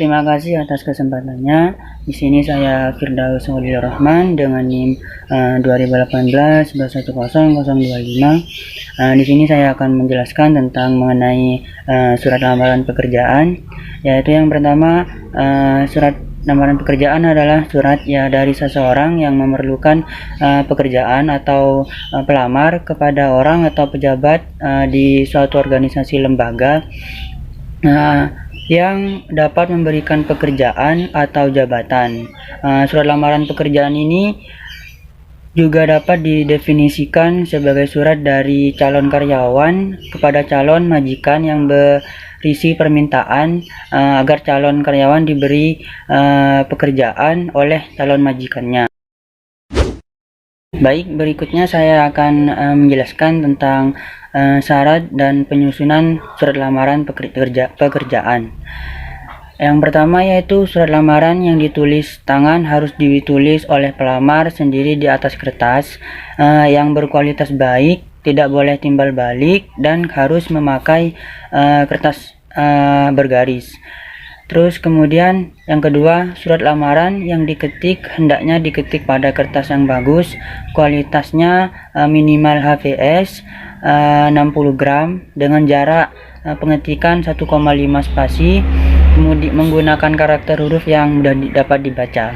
Terima kasih atas kesempatannya. Di sini saya Firdaus Waliyur Rahman dengan NIM 2018 1101025. Di sini saya akan menjelaskan tentang mengenai surat lamaran pekerjaan, yaitu yang pertama, surat lamaran pekerjaan adalah surat dari seseorang yang memerlukan pekerjaan atau pelamar kepada orang atau pejabat di suatu organisasi lembaga yang dapat memberikan pekerjaan atau jabatan. Surat lamaran pekerjaan ini juga dapat didefinisikan sebagai surat dari calon karyawan kepada calon majikan yang berisi permintaan agar calon karyawan diberi pekerjaan oleh calon majikannya. Baik, berikutnya saya akan menjelaskan tentang syarat dan penyusunan surat lamaran pekerjaan. Yang pertama yaitu surat lamaran yang ditulis tangan harus ditulis oleh pelamar sendiri di atas kertas yang berkualitas baik, tidak boleh timbal balik, dan harus memakai kertas bergaris. Terus kemudian yang kedua, surat lamaran yang diketik hendaknya diketik pada kertas yang bagus, kualitasnya minimal HVS 60 gram dengan jarak pengetikan 1,5 spasi, kemudian menggunakan karakter huruf yang mudah dapat dibaca.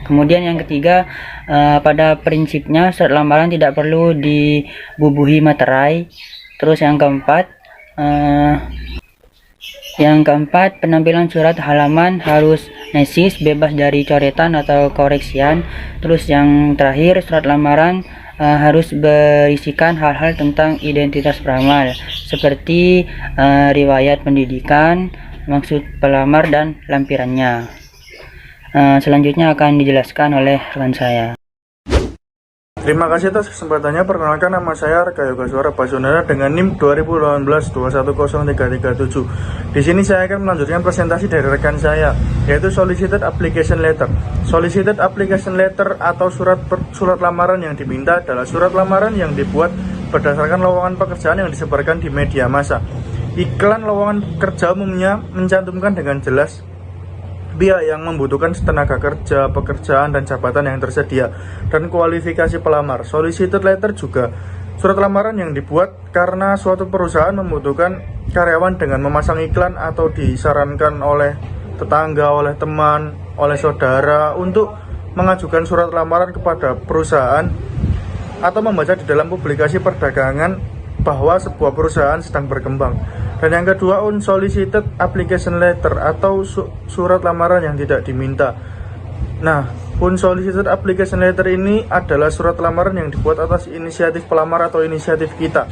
Kemudian yang ketiga, pada prinsipnya surat lamaran tidak perlu dibubuhi materai. Terus yang keempat, penampilan surat halaman harus nesis, bebas dari coretan atau koreksian. Terus yang terakhir, surat lamaran harus berisikan hal-hal tentang identitas pelamar seperti riwayat pendidikan, maksud pelamar, dan lampirannya. Selanjutnya akan dijelaskan oleh rekan saya. Terima kasih atas kesempatannya. Perkenalkan, nama saya Arga Yoga Suara Basundara dengan NIM 2018-210337. Di sini saya akan melanjutkan presentasi dari rekan saya, yaitu Solicited Application Letter. Solicited Application Letter atau surat lamaran yang diminta adalah surat lamaran yang dibuat berdasarkan lowongan pekerjaan yang disebarkan di media massa. Iklan lowongan kerja umumnya mencantumkan dengan jelas pihak yang membutuhkan tenaga kerja, pekerjaan, dan jabatan yang tersedia, dan kualifikasi pelamar. Solicited letter juga surat lamaran yang dibuat karena suatu perusahaan membutuhkan karyawan dengan memasang iklan atau disarankan oleh tetangga, oleh teman, oleh saudara untuk mengajukan surat lamaran kepada perusahaan atau membaca di dalam publikasi perdagangan bahwa sebuah perusahaan sedang berkembang. Dan yang kedua, unsolicited application letter atau surat lamaran yang tidak diminta. Nah, unsolicited application letter ini adalah surat lamaran yang dibuat atas inisiatif pelamar atau inisiatif kita,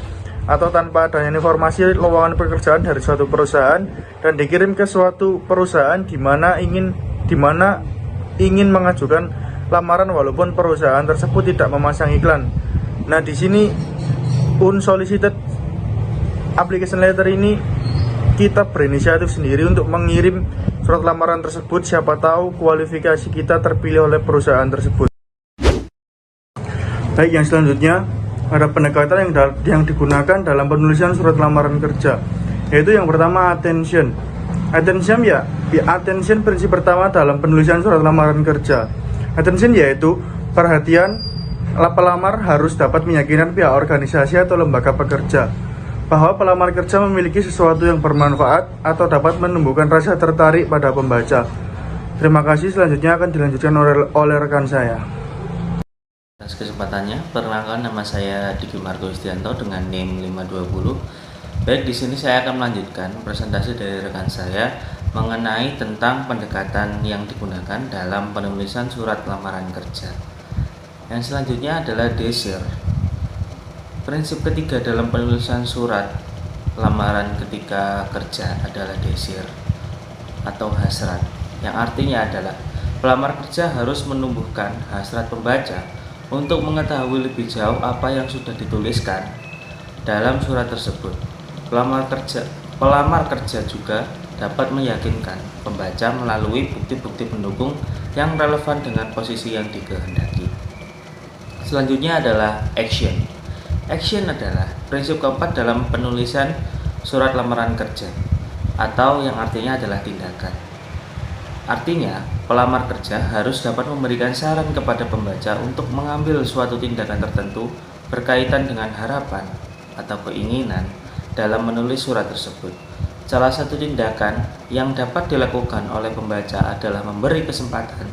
atau tanpa adanya informasi lowongan pekerjaan dari suatu perusahaan, dan dikirim ke suatu perusahaan di mana ingin mengajukan lamaran walaupun perusahaan tersebut tidak memasang iklan. Nah, di sini unsolicited application letter ini kita berinisiatif sendiri untuk mengirim surat lamaran tersebut, siapa tahu kualifikasi kita terpilih oleh perusahaan tersebut. Baik, yang selanjutnya ada pendekatan yang digunakan dalam penulisan surat lamaran kerja, yaitu yang pertama attention. Attention prinsip pertama dalam penulisan surat lamaran kerja. Attention yaitu perhatian. Pelamar harus dapat meyakinkan pihak organisasi atau lembaga pekerja bahwa pelamar kerja memiliki sesuatu yang bermanfaat atau dapat menumbuhkan rasa tertarik pada pembaca. Terima kasih. Selanjutnya akan dilanjutkan oleh rekan saya. Atas kesempatannya, perkenalkan, nama saya Diki Margo Istianto dengan NIM 520. Baik, di sini saya akan melanjutkan presentasi dari rekan saya mengenai tentang pendekatan yang digunakan dalam penulisan surat lamaran kerja. Yang selanjutnya adalah desire. Prinsip ketiga dalam penulisan surat lamaran ketika kerja adalah desire atau hasrat, yang artinya adalah pelamar kerja harus menumbuhkan hasrat pembaca untuk mengetahui lebih jauh apa yang sudah dituliskan dalam surat tersebut. Pelamar kerja juga dapat meyakinkan pembaca melalui bukti-bukti pendukung yang relevan dengan posisi yang dikehendaki. Selanjutnya adalah action. Action adalah prinsip keempat dalam penulisan surat lamaran kerja, atau yang artinya adalah tindakan. Artinya, pelamar kerja harus dapat memberikan saran kepada pembaca untuk mengambil suatu tindakan tertentu berkaitan dengan harapan atau keinginan dalam menulis surat tersebut. Salah satu tindakan yang dapat dilakukan oleh pembaca adalah memberi kesempatan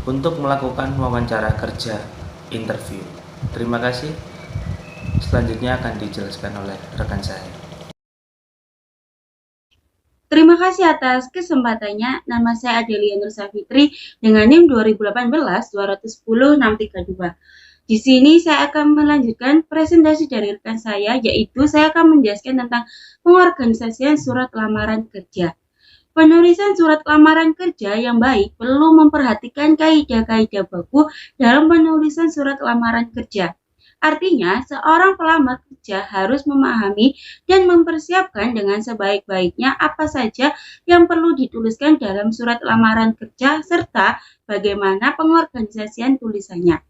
untuk melakukan wawancara kerja interview. Terima kasih. Selanjutnya akan dijelaskan oleh rekan saya. Terima kasih atas kesempatannya. Nama saya Adelia Nur Safitri dengan NIM 2018-210-632. Di sini saya akan melanjutkan presentasi dari rekan saya, yaitu saya akan menjelaskan tentang pengorganisasian surat lamaran kerja. Penulisan surat lamaran kerja yang baik perlu memperhatikan kaidah-kaidah baku dalam penulisan surat lamaran kerja. Artinya, seorang pelamar kerja harus memahami dan mempersiapkan dengan sebaik-baiknya apa saja yang perlu dituliskan dalam surat lamaran kerja serta bagaimana pengorganisasian tulisannya.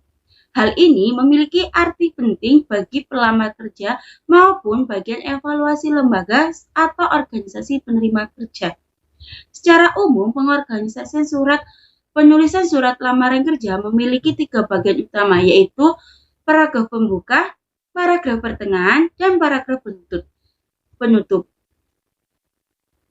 Hal ini memiliki arti penting bagi pelamar kerja maupun bagian evaluasi lembaga atau organisasi penerima kerja. Secara umum, penulisan surat lamaran kerja memiliki 3 bagian utama, yaitu paragraf pembuka, paragraf pertengahan, dan paragraf penutup.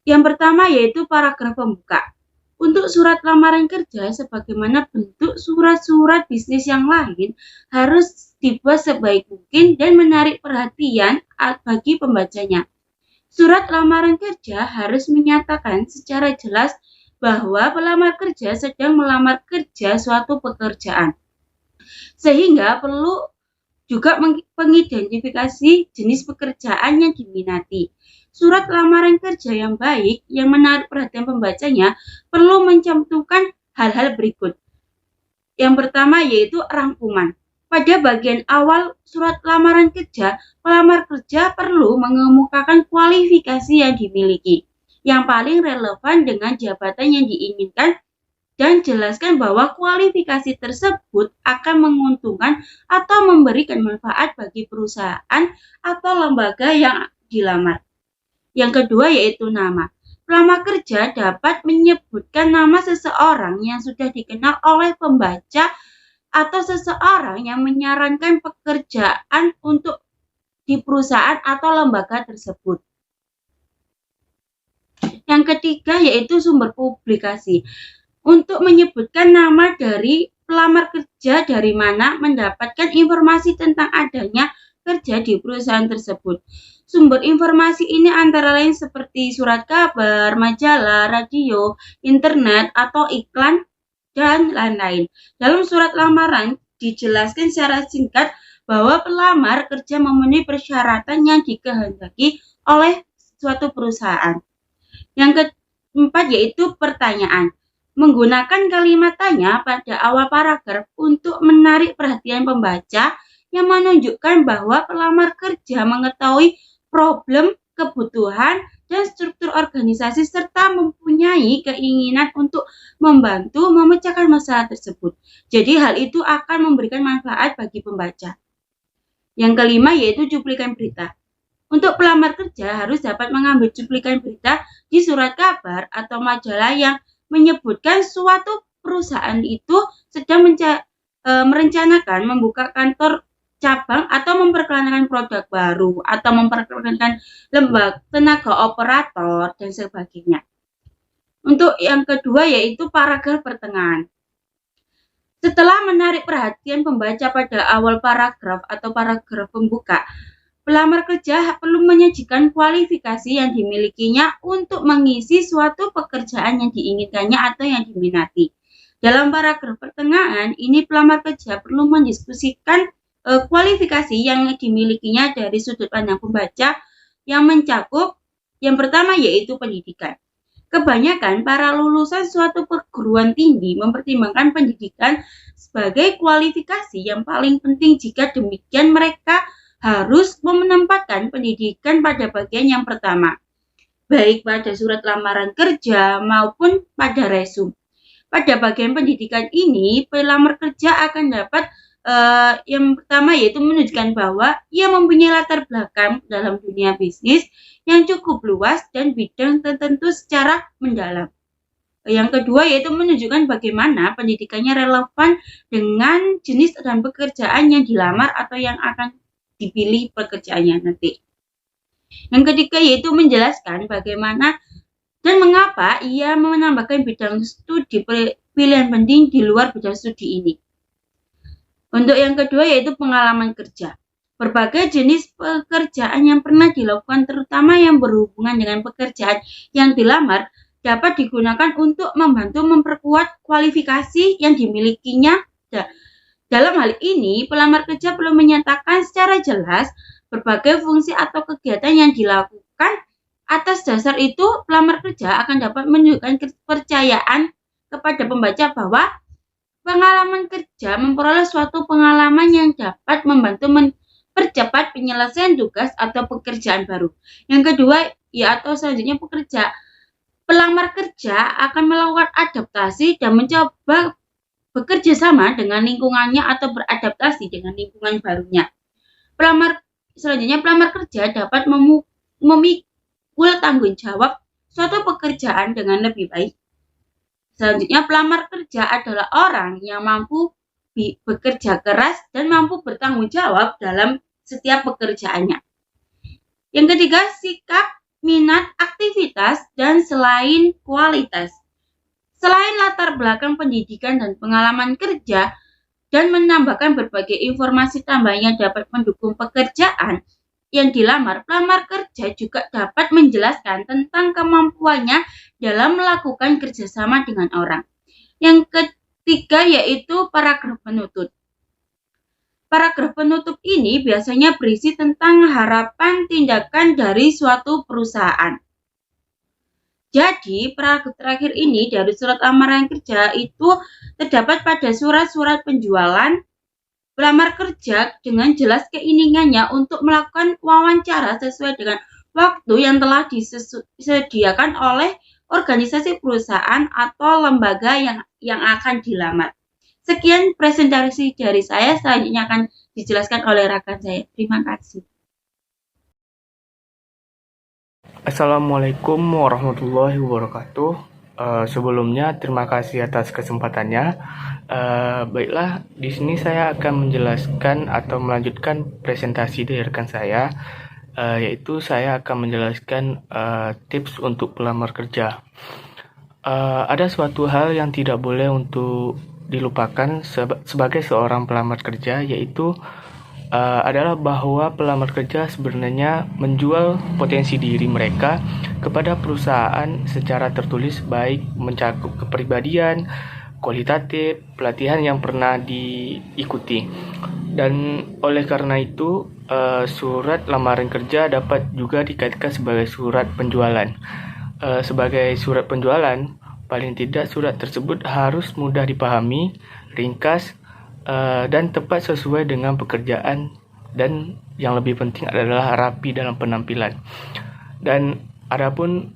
Yang pertama yaitu paragraf pembuka. Untuk surat lamaran kerja, sebagaimana bentuk surat-surat bisnis yang lain, harus dibuat sebaik mungkin dan menarik perhatian bagi pembacanya. Surat lamaran kerja harus menyatakan secara jelas bahwa pelamar kerja sedang melamar kerja suatu pekerjaan. Sehingga perlu juga mengidentifikasi jenis pekerjaan yang diminati. Surat lamaran kerja yang baik yang menarik perhatian pembacanya perlu mencantumkan hal-hal berikut. Yang pertama yaitu rangkuman. Pada bagian awal surat lamaran kerja, pelamar kerja perlu mengemukakan kualifikasi yang dimiliki, yang paling relevan dengan jabatan yang diinginkan, dan jelaskan bahwa kualifikasi tersebut akan menguntungkan atau memberikan manfaat bagi perusahaan atau lembaga yang dilamar. Yang kedua yaitu nama. Pelamar kerja dapat menyebutkan nama seseorang yang sudah dikenal oleh pembaca atau seseorang yang menyarankan pekerjaan untuk di perusahaan atau lembaga tersebut. Yang ketiga yaitu sumber publikasi. Untuk menyebutkan nama dari pelamar kerja dari mana mendapatkan informasi tentang adanya kerja di perusahaan tersebut. Sumber informasi ini antara lain seperti surat kabar, majalah, radio, internet, atau iklan, dan lain-lain. Dalam surat lamaran dijelaskan secara singkat bahwa pelamar kerja memenuhi persyaratan yang dikehendaki oleh suatu perusahaan. Yang keempat yaitu pertanyaan. Menggunakan kalimat tanya pada awal paragraf untuk menarik perhatian pembaca yang menunjukkan bahwa pelamar kerja mengetahui problem, kebutuhan, dan struktur organisasi serta mempunyai keinginan untuk membantu memecahkan masalah tersebut. Jadi hal itu akan memberikan manfaat bagi pembaca. Yang kelima yaitu cuplikan berita. Untuk pelamar kerja harus dapat mengambil cuplikan berita di surat kabar atau majalah yang menyebutkan suatu perusahaan itu sedang merencanakan membuka kantor cabang atau memperkenalkan produk baru atau memperkenalkan lembaga tenaga operator dan sebagainya. Untuk yang kedua yaitu paragraf pertengahan. Setelah menarik perhatian pembaca pada awal paragraf atau paragraf pembuka, pelamar kerja perlu menyajikan kualifikasi yang dimilikinya untuk mengisi suatu pekerjaan yang diinginkannya atau yang diminati. Dalam paragraf pertengahan, ini pelamar kerja perlu mendiskusikan kualifikasi yang dimilikinya dari sudut pandang pembaca yang mencakup yang pertama yaitu pendidikan. Kebanyakan para lulusan suatu perguruan tinggi mempertimbangkan pendidikan sebagai kualifikasi yang paling penting. Jika demikian, mereka harus menempatkan pendidikan pada bagian yang pertama, baik pada surat lamaran kerja maupun pada resume. Pada bagian pendidikan ini, pelamar kerja akan dapat yang pertama yaitu menunjukkan bahwa ia mempunyai latar belakang dalam dunia bisnis yang cukup luas dan bidang tertentu secara mendalam. Yang kedua yaitu menunjukkan bagaimana pendidikannya relevan dengan jenis dan pekerjaan yang dilamar atau yang akan dipilih pekerjaannya nanti. Yang ketiga yaitu menjelaskan bagaimana dan mengapa ia menambahkan bidang studi pilihan penting di luar bidang studi ini. Untuk yang kedua yaitu pengalaman kerja. Berbagai jenis pekerjaan yang pernah dilakukan terutama yang berhubungan dengan pekerjaan yang dilamar dapat digunakan untuk membantu memperkuat kualifikasi yang dimilikinya. Dalam hal ini, pelamar kerja perlu menyatakan secara jelas berbagai fungsi atau kegiatan yang dilakukan. Atas dasar itu, pelamar kerja akan dapat menunjukkan kepercayaan kepada pembaca bahwa pengalaman kerja memperoleh suatu pengalaman yang dapat membantu mempercepat penyelesaian tugas atau pekerjaan baru. Yang kedua, atau selanjutnya pelamar kerja akan melakukan adaptasi dan mencoba bekerja sama dengan lingkungannya atau beradaptasi dengan lingkungan barunya. Selanjutnya, pelamar kerja dapat memikul tanggung jawab suatu pekerjaan dengan lebih baik. Selanjutnya, pelamar kerja adalah orang yang mampu bekerja keras dan mampu bertanggung jawab dalam setiap pekerjaannya. Yang ketiga, sikap, minat, aktivitas, dan selain kualitas. Selain latar belakang pendidikan dan pengalaman kerja, dan menambahkan berbagai informasi tambahan yang dapat mendukung pekerjaan yang dilamar, pelamar kerja juga dapat menjelaskan tentang kemampuannya dalam melakukan kerjasama dengan orang. Yang ketiga yaitu paragraf penutup. Paragraf penutup ini biasanya berisi tentang harapan tindakan dari suatu perusahaan. Jadi, paragraf terakhir ini dari surat lamaran kerja itu terdapat pada surat-surat penjualan pelamar kerja dengan jelas keinginannya untuk melakukan wawancara sesuai dengan waktu yang telah disediakan oleh organisasi perusahaan atau lembaga yang akan dilamar. Sekian presentasi dari saya, selanjutnya akan dijelaskan oleh rekan saya. Terima kasih. Assalamualaikum warahmatullahi wabarakatuh. Sebelumnya terima kasih atas kesempatannya. Baiklah, di sini saya akan menjelaskan atau melanjutkan presentasi dari rekan saya, yaitu saya akan menjelaskan tips untuk pelamar kerja. Ada suatu hal yang tidak boleh untuk dilupakan sebagai seorang pelamar kerja, yaitu adalah bahwa pelamar kerja sebenarnya menjual potensi diri mereka kepada perusahaan secara tertulis, baik mencakup kepribadian, kualitatif, pelatihan yang pernah diikuti. Dan oleh karena itu, surat lamaran kerja dapat juga dikaitkan sebagai surat penjualan. Sebagai surat penjualan, paling tidak surat tersebut harus mudah dipahami, ringkas, dan tepat sesuai dengan pekerjaan, dan yang lebih penting adalah rapi dalam penampilan. Dan adapun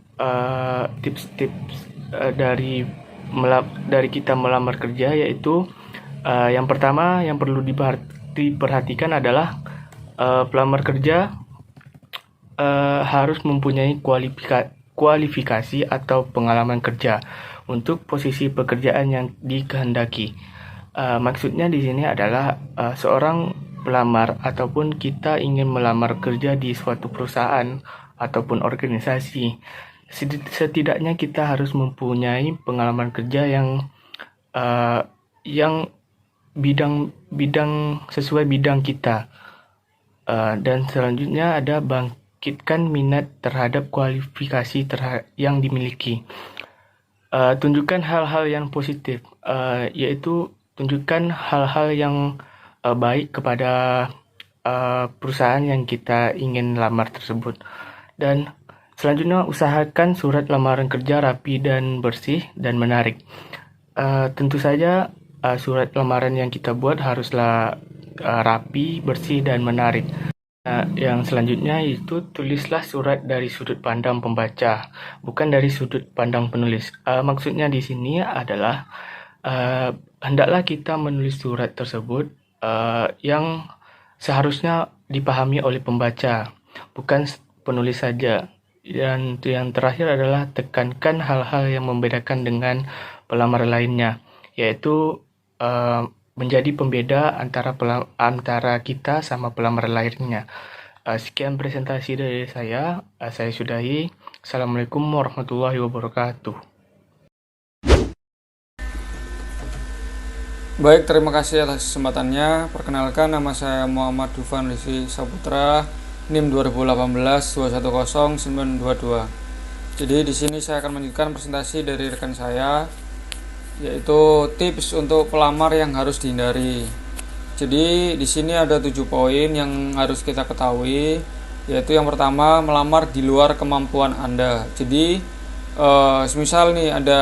tips-tips dari kita melamar kerja, yaitu yang pertama yang perlu diperhatikan adalah pelamar kerja harus mempunyai kualifikasi atau pengalaman kerja untuk posisi pekerjaan yang dikehendaki. Maksudnya di sini adalah seorang pelamar ataupun kita ingin melamar kerja di suatu perusahaan ataupun organisasi, setidaknya kita harus mempunyai pengalaman kerja yang bidang sesuai bidang kita. Dan selanjutnya ada bangkitkan minat terhadap kualifikasi yang dimiliki. Tunjukkan hal-hal yang positif, yaitu tunjukkan hal-hal yang baik kepada perusahaan yang kita ingin lamar tersebut. Dan selanjutnya usahakan surat lamaran kerja rapi dan bersih dan menarik. Tentu saja surat lamaran yang kita buat haruslah rapi, bersih, dan menarik. Yang selanjutnya itu tulislah surat dari sudut pandang pembaca, bukan dari sudut pandang penulis. Maksudnya di sini adalah hendaklah kita menulis surat tersebut yang seharusnya dipahami oleh pembaca, bukan penulis saja. Dan yang terakhir adalah tekankan hal-hal yang membedakan dengan pelamar lainnya, yaitu menjadi pembeda antara kita sama pelamar lainnya. Sekian presentasi dari saya sudahi. Assalamualaikum warahmatullahi wabarakatuh. Baik, terima kasih atas kesempatannya. Perkenalkan, nama saya Muhammad Dufan Rizky Saputra, NIM 2018210922. Jadi di sini saya akan melanjutkan presentasi dari rekan saya, yaitu tips untuk pelamar yang harus dihindari. Jadi di sini ada 7 poin yang harus kita ketahui, yaitu yang pertama, melamar di luar kemampuan Anda. Jadi semisal nih ada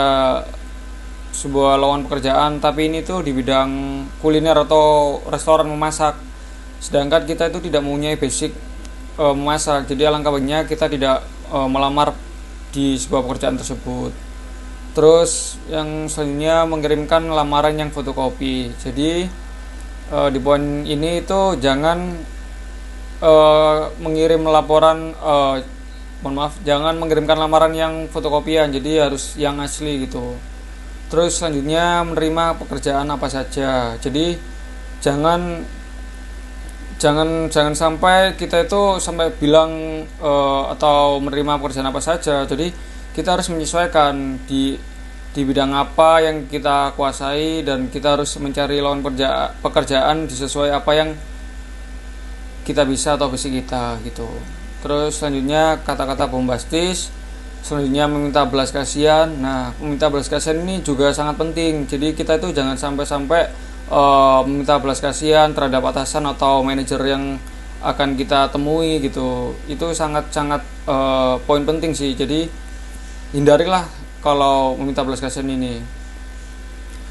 sebuah lowongan pekerjaan, tapi ini tuh di bidang kuliner atau restoran memasak, sedangkan kita itu tidak mempunyai basic memasak. Jadi alangkah baiknya kita tidak melamar di sebuah pekerjaan tersebut. Terus yang selanjutnya, mengirimkan lamaran yang fotokopi. Jadi di poin ini itu jangan mengirim laporan jangan mengirimkan lamaran yang fotokopian, jadi harus yang asli gitu. Terus selanjutnya, menerima pekerjaan apa saja. Jadi jangan sampai kita itu sampai bilang atau menerima pekerjaan apa saja. Jadi kita harus menyesuaikan di bidang apa yang kita kuasai, dan kita harus mencari lowongan pekerjaan sesuai apa yang kita bisa atau visi kita gitu. Terus selanjutnya, kata-kata bombastis. Selanjutnya, meminta belas kasihan. Nah, meminta belas kasihan ini juga sangat penting. Jadi kita itu jangan sampai meminta belas kasihan terhadap atasan atau manajer yang akan kita temui gitu. Itu sangat-sangat poin penting sih. Jadi hindarilah kalau meminta belas kasihan ini.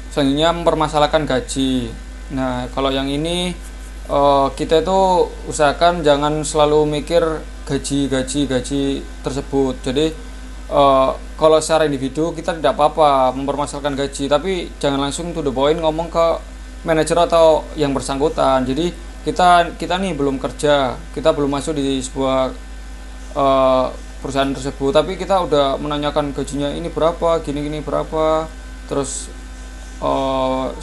Selanjutnya, mempermasalahkan gaji. Nah, kalau yang ini kita itu usahakan jangan selalu mikir gaji tersebut. Jadi kalau secara individu kita tidak apa-apa mempermasalahkan gaji, tapi jangan langsung to the point ngomong ke manajer atau yang bersangkutan. Jadi kita nih belum kerja, kita belum masuk di sebuah perusahaan tersebut, tapi kita udah menanyakan gajinya ini berapa, gini berapa. Terus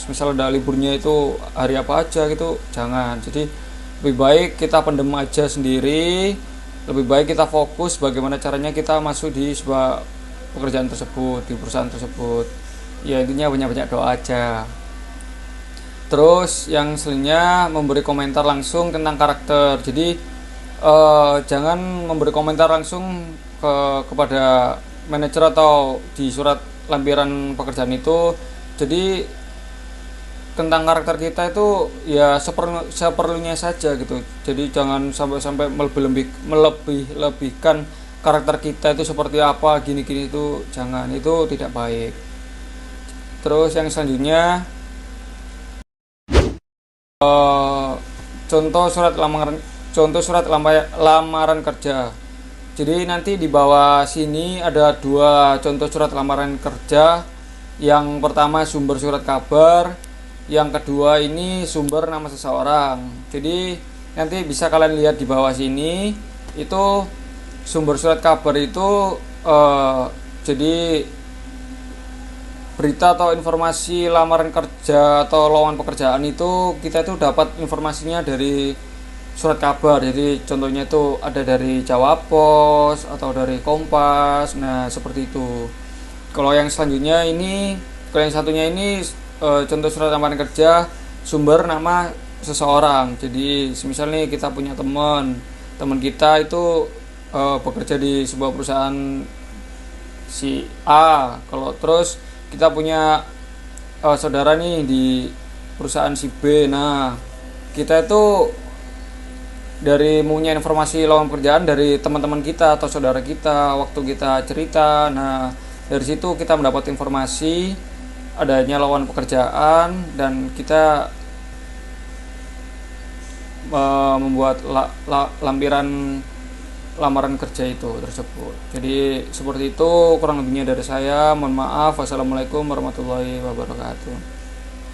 misal ada liburnya itu hari apa aja gitu, jangan. Jadi lebih baik kita pendem aja sendiri. Lebih baik kita fokus bagaimana caranya kita masuk di sebuah pekerjaan tersebut, di perusahaan tersebut. Ya intinya banyak-banyak doa aja. Terus yang selanjutnya, memberi komentar langsung tentang karakter. Jadi jangan memberi komentar langsung kepada manajer atau di surat lampiran pekerjaan itu. Jadi tentang karakter kita itu ya seperlunya saja gitu. Jadi jangan sampai melebihkan karakter kita itu seperti apa, gini itu jangan, itu tidak baik. Terus yang selanjutnya, contoh surat lamaran kerja. Jadi nanti di bawah sini ada 2 contoh surat lamaran kerja. Yang pertama sumber surat kabar, yang kedua ini sumber nama seseorang. Jadi nanti bisa kalian lihat di bawah sini, itu sumber surat kabar itu jadi berita atau informasi lamaran kerja atau lowongan pekerjaan itu kita itu dapat informasinya dari surat kabar. Jadi contohnya itu ada dari Jawa Pos atau dari Kompas. Nah seperti itu. Kalau yang selanjutnya ini, kalau yang satunya ini contoh surat lamaran kerja sumber nama seseorang. Jadi semisal nih kita punya teman kita itu bekerja di sebuah perusahaan si A. Kalau terus kita punya saudara nih di perusahaan si B. Nah kita itu dari punya informasi lowongan pekerjaan dari teman-teman kita atau saudara kita waktu kita cerita. Nah dari situ kita mendapat informasi adanya lowongan pekerjaan, dan kita membuat lampiran lamaran kerja itu tersebut. Jadi seperti itu kurang lebihnya dari saya. Mohon maaf. Wassalamualaikum warahmatullahi wabarakatuh.